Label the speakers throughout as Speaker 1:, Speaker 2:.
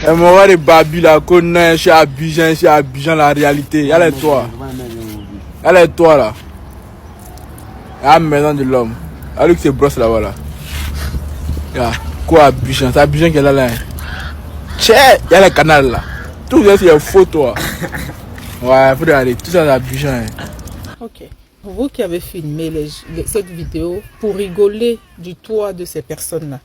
Speaker 1: Et moi, les babis là, qu'on a chez Abidjan, la réalité. Y'a les toi. Y'a les toi là. Y'a maison de l'homme. Y'a lui qui se brosse là-bas là. Y'a quoi Abidjan? C'est Abidjan qui est là là. Tchè, y'a les canals là. Tout ça c'est faux toi. Ouais, faut regarder. Tout ça c'est Abidjan.
Speaker 2: Ok. Vous qui avez filmé cette vidéo pour rigoler du toit de ces personnes-là,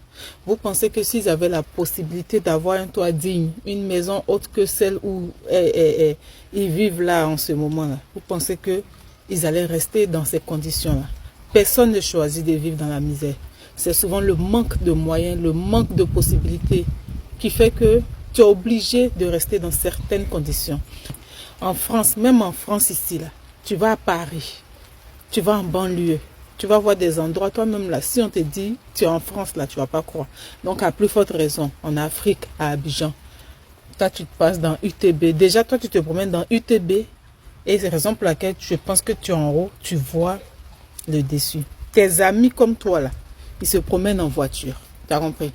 Speaker 2: vous pensez que s'ils avaient la possibilité d'avoir un toit digne, une maison autre que celle où ils vivent là en ce moment-là, vous pensez qu'ils allaient rester dans ces conditions-là? Personne ne choisit de vivre dans la misère. C'est souvent le manque de moyens, le manque de possibilités qui fait que tu es obligé de rester dans certaines conditions. En France, même en France ici, là, tu vas à Paris, tu vas en banlieue, tu vas voir des endroits, toi-même là, si on te dit, tu es en France là, tu vas pas croire. Donc à plus forte raison, en Afrique, à Abidjan, toi tu te passes dans UTB. Déjà, toi tu te promènes dans UTB et c'est la raison pour laquelle je pense que tu es en haut, tu vois le dessus. Tes amis comme toi là, ils se promènent en voiture, tu as compris?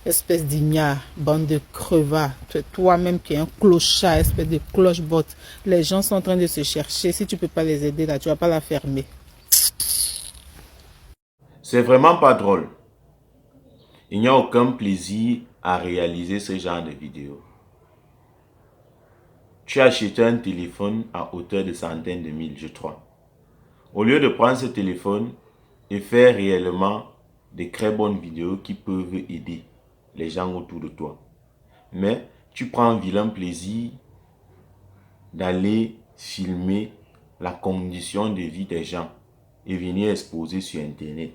Speaker 2: Espèce d'ignare, bande de crevards, toi-même qui es un clochard, espèce de cloche-botte. Les gens sont en train de se chercher, si tu peux pas les aider là, tu vas pas la fermer.
Speaker 3: C'est vraiment pas drôle. Il n'y a aucun plaisir à réaliser ce genre de vidéos. Tu as acheté un téléphone à hauteur de centaines de mille, je crois. Au lieu de prendre ce téléphone et faire réellement de très bonnes vidéos qui peuvent aider les gens autour de toi. Mais tu prends un vilain plaisir d'aller filmer la condition de vie des gens et venir exposer sur Internet.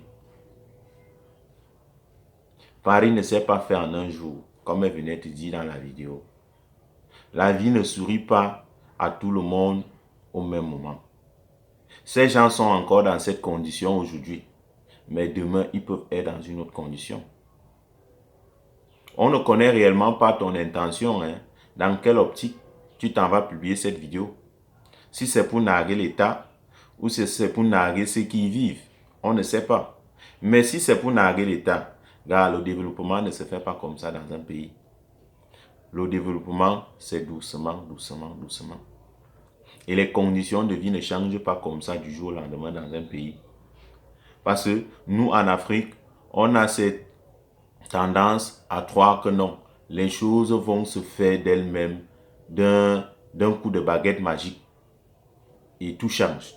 Speaker 3: Paris ne s'est pas fait en un jour, comme elle venait de dire dans la vidéo. La vie ne sourit pas à tout le monde au même moment. Ces gens sont encore dans cette condition aujourd'hui, mais demain, ils peuvent être dans une autre condition. On ne connaît réellement pas ton intention, hein, dans quelle optique tu t'en vas publier cette vidéo. Si c'est pour narguer l'État ou si c'est pour narguer ceux qui y vivent, on ne sait pas. Mais si c'est pour narguer l'État, le développement ne se fait pas comme ça dans un pays. Le développement, c'est doucement, doucement, doucement. Et les conditions de vie ne changent pas comme ça du jour au lendemain dans un pays. Parce que nous, en Afrique, on a cette tendance à croire que non, les choses vont se faire d'elles-mêmes d'un coup de baguette magique. Et tout change.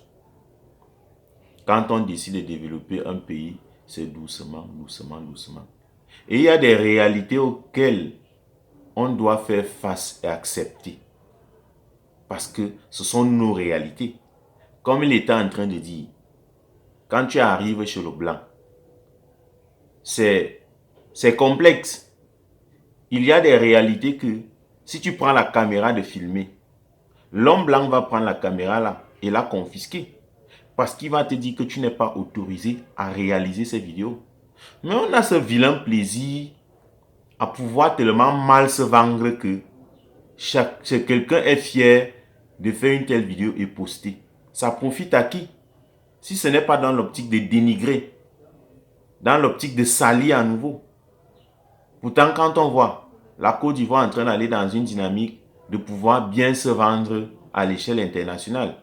Speaker 3: Quand on décide de développer un pays, c'est doucement, doucement, doucement. Et il y a des réalités auxquelles on doit faire face et accepter. Parce que ce sont nos réalités. Comme il était en train de dire, quand tu arrives chez le blanc, c'est complexe. Il y a des réalités que, si tu prends la caméra de filmer, l'homme blanc va prendre la caméra là et la confisquer. Parce qu'il va te dire que tu n'es pas autorisé à réaliser ces vidéos. Mais on a ce vilain plaisir à pouvoir tellement mal se vendre que quelqu'un est fier de faire une telle vidéo et poster. Ça profite à qui? Si ce n'est pas dans l'optique de dénigrer, dans l'optique de salir à nouveau. Pourtant, quand on voit la Côte d'Ivoire en train d'aller dans une dynamique de pouvoir bien se vendre à l'échelle internationale,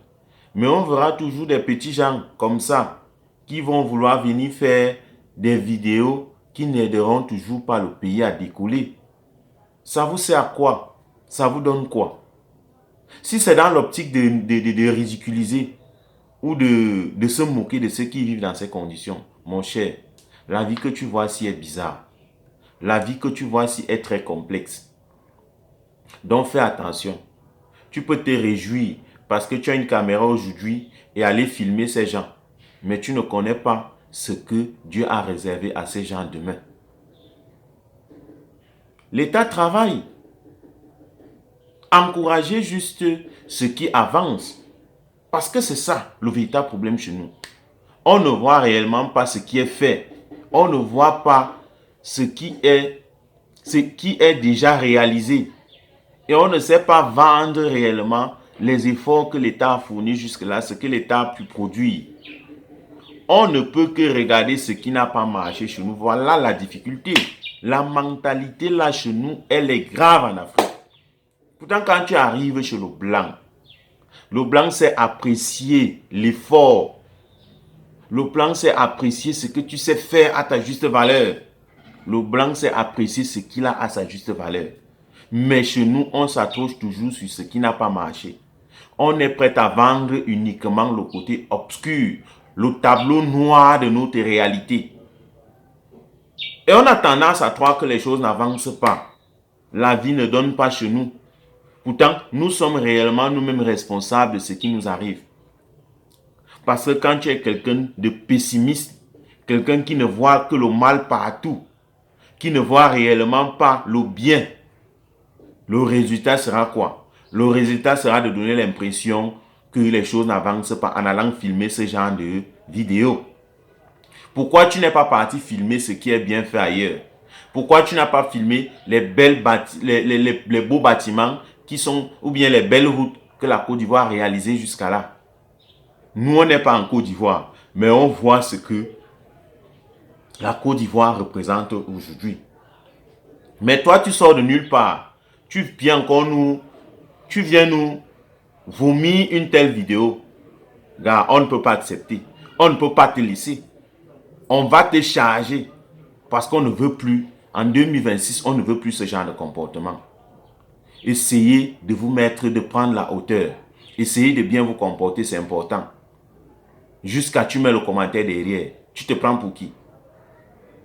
Speaker 3: mais on verra toujours des petits gens comme ça qui vont vouloir venir faire des vidéos qui n'aideront toujours pas le pays à décoller. Ça vous sert à quoi? Ça vous donne quoi? Si c'est dans l'optique de ridiculiser ou de se moquer de ceux qui vivent dans ces conditions, mon cher, la vie que tu vois ici est bizarre. La vie que tu vois ici est très complexe. Donc fais attention. Tu peux te réjouir parce que tu as une caméra aujourd'hui et aller filmer ces gens. Mais tu ne connais pas ce que Dieu a réservé à ces gens demain. L'État travaille. Encouragez juste ce qui avance. Parce que c'est ça le véritable problème chez nous. On ne voit réellement pas ce qui est fait. On ne voit pas ce qui est déjà réalisé. Et on ne sait pas vendre réellement les efforts que l'État a fournis jusque-là, ce que l'État a pu produire. On ne peut que regarder ce qui n'a pas marché chez nous. Voilà la difficulté. La mentalité là chez nous, elle est grave en Afrique. Pourtant, quand tu arrives chez le blanc c'est apprécier l'effort. Le blanc c'est apprécier ce que tu sais faire à ta juste valeur. Le blanc c'est apprécier ce qu'il a à sa juste valeur. Mais chez nous, on s'accroche toujours sur ce qui n'a pas marché. On est prêt à vendre uniquement le côté obscur, le tableau noir de notre réalité. Et on a tendance à croire que les choses n'avancent pas. La vie ne donne pas chez nous. Pourtant, nous sommes réellement nous-mêmes responsables de ce qui nous arrive. Parce que quand tu es quelqu'un de pessimiste, quelqu'un qui ne voit que le mal partout, qui ne voit réellement pas le bien, le résultat sera quoi? Le résultat sera de donner l'impression que les choses n'avancent pas en allant filmer ce genre de vidéos. Pourquoi tu n'es pas parti filmer ce qui est bien fait ailleurs? Pourquoi tu n'as pas filmé les beaux bâtiments qui sont, ou bien les belles routes que la Côte d'Ivoire a réalisées jusqu'à là? Nous, on n'est pas en Côte d'Ivoire, mais on voit ce que la Côte d'Ivoire représente aujourd'hui. Mais toi, tu sors de nulle part. Tu viens nous vomir une telle vidéo. Gars, on ne peut pas accepter. On ne peut pas te laisser. On va te charger parce qu'on ne veut plus, en 2026, on ne veut plus ce genre de comportement. Essayez de vous mettre, de prendre la hauteur. Essayez de bien vous comporter, c'est important. Jusqu'à tu mets le commentaire derrière. Tu te prends pour qui?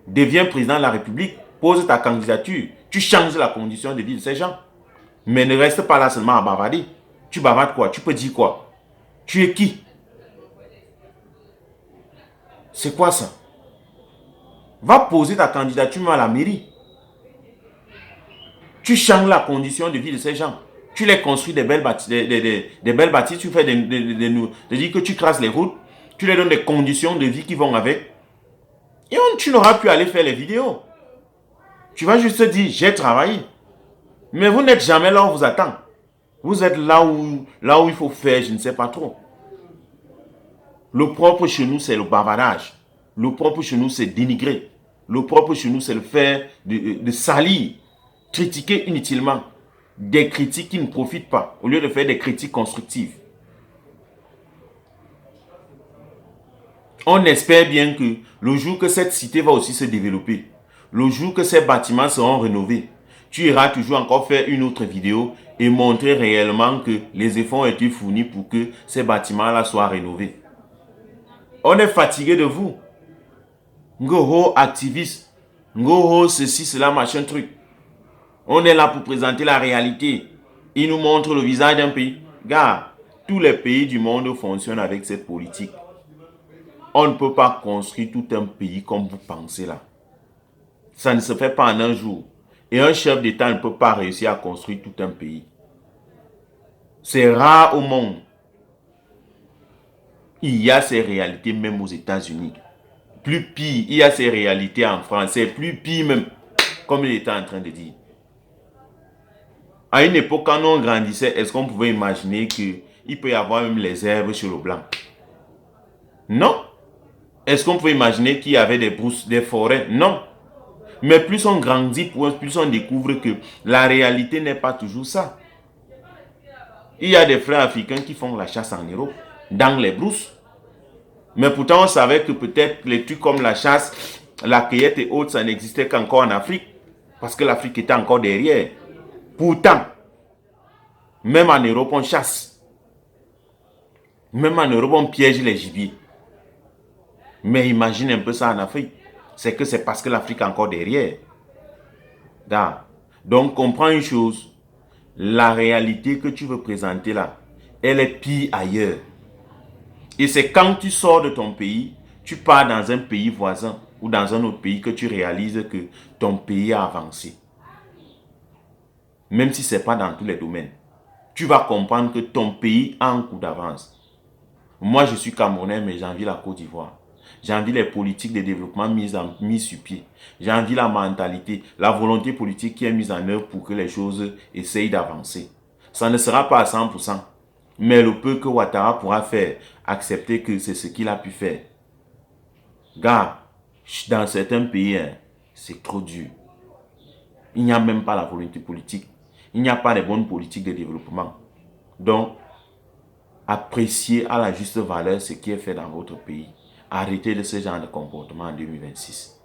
Speaker 3: Deviens président de la République, pose ta candidature. Tu changes la condition de vie de ces gens. Mais ne reste pas là seulement à bavarder. Tu bavardes quoi? Tu peux dire quoi? Tu es qui? C'est quoi ça? Va poser ta candidature à la mairie. Tu changes la condition de vie de ces gens. Tu les construis des belles bâtisses, tu fais de dire que tu crasses les routes, tu les donnes des conditions de vie qui vont avec. Et tu n'auras plus à aller faire les vidéos. Tu vas juste dire, j'ai travaillé. Mais vous n'êtes jamais là où on vous attend. Vous êtes là où il faut faire, je ne sais pas trop. Le propre chez nous, c'est le bavardage. Le propre chez nous, c'est dénigrer. Le propre chez nous, c'est le faire de salir, critiquer inutilement. Des critiques qui ne profitent pas, au lieu de faire des critiques constructives. On espère bien que le jour que cette cité va aussi se développer, le jour que ces bâtiments seront rénovés, tu iras toujours encore faire une autre vidéo et montrer réellement que les efforts ont été fournis pour que ces bâtiments-là soient rénovés. On est fatigué de vous. Ngoho activiste, Ngoho ceci, cela, machin truc. On est là pour présenter la réalité. Il nous montre le visage d'un pays. Gars, tous les pays du monde fonctionnent avec cette politique. On ne peut pas construire tout un pays comme vous pensez là. Ça ne se fait pas en un jour. Et un chef d'État ne peut pas réussir à construire tout un pays. C'est rare au monde. Il y a ces réalités même aux États-Unis. Plus pire, il y a ces réalités en France. C'est plus pire même, comme il était en train de dire. À une époque, quand on grandissait, est-ce qu'on pouvait imaginer qu'il peut y avoir même les herbes sur le blanc? Non. Est-ce qu'on pouvait imaginer qu'il y avait des brousses, des forêts? Non. Mais plus on grandit, plus on découvre que la réalité n'est pas toujours ça. Il y a des frères africains qui font la chasse en Europe, dans les brousses. Mais pourtant, on savait que peut-être les trucs comme la chasse, la cueillette et autres, ça n'existait qu'encore en Afrique. Parce que l'Afrique était encore derrière. Pourtant, même en Europe, on chasse. Même en Europe, on piège les gibiers. Mais imagine un peu ça en Afrique. C'est que c'est parce que l'Afrique est encore derrière. Donc, comprends une chose. La réalité que tu veux présenter là, elle est pire ailleurs. Et c'est quand tu sors de ton pays, tu pars dans un pays voisin ou dans un autre pays que tu réalises que ton pays a avancé. Même si ce n'est pas dans tous les domaines. Tu vas comprendre que ton pays a un coup d'avance. Moi, je suis Camerounais, mais j'envie la Côte d'Ivoire. J'envie les politiques de développement mises sur pied. J'envie la mentalité, la volonté politique qui est mise en œuvre pour que les choses essayent d'avancer. Ça ne sera pas à 100%. Mais le peu que Ouattara pourra faire, accepter que c'est ce qu'il a pu faire. Gars, dans certains pays, c'est trop dur. Il n'y a même pas la volonté politique. Il n'y a pas de bonnes politiques de développement. Donc, appréciez à la juste valeur ce qui est fait dans votre pays. Arrêtez de ce genre de comportement en 2026.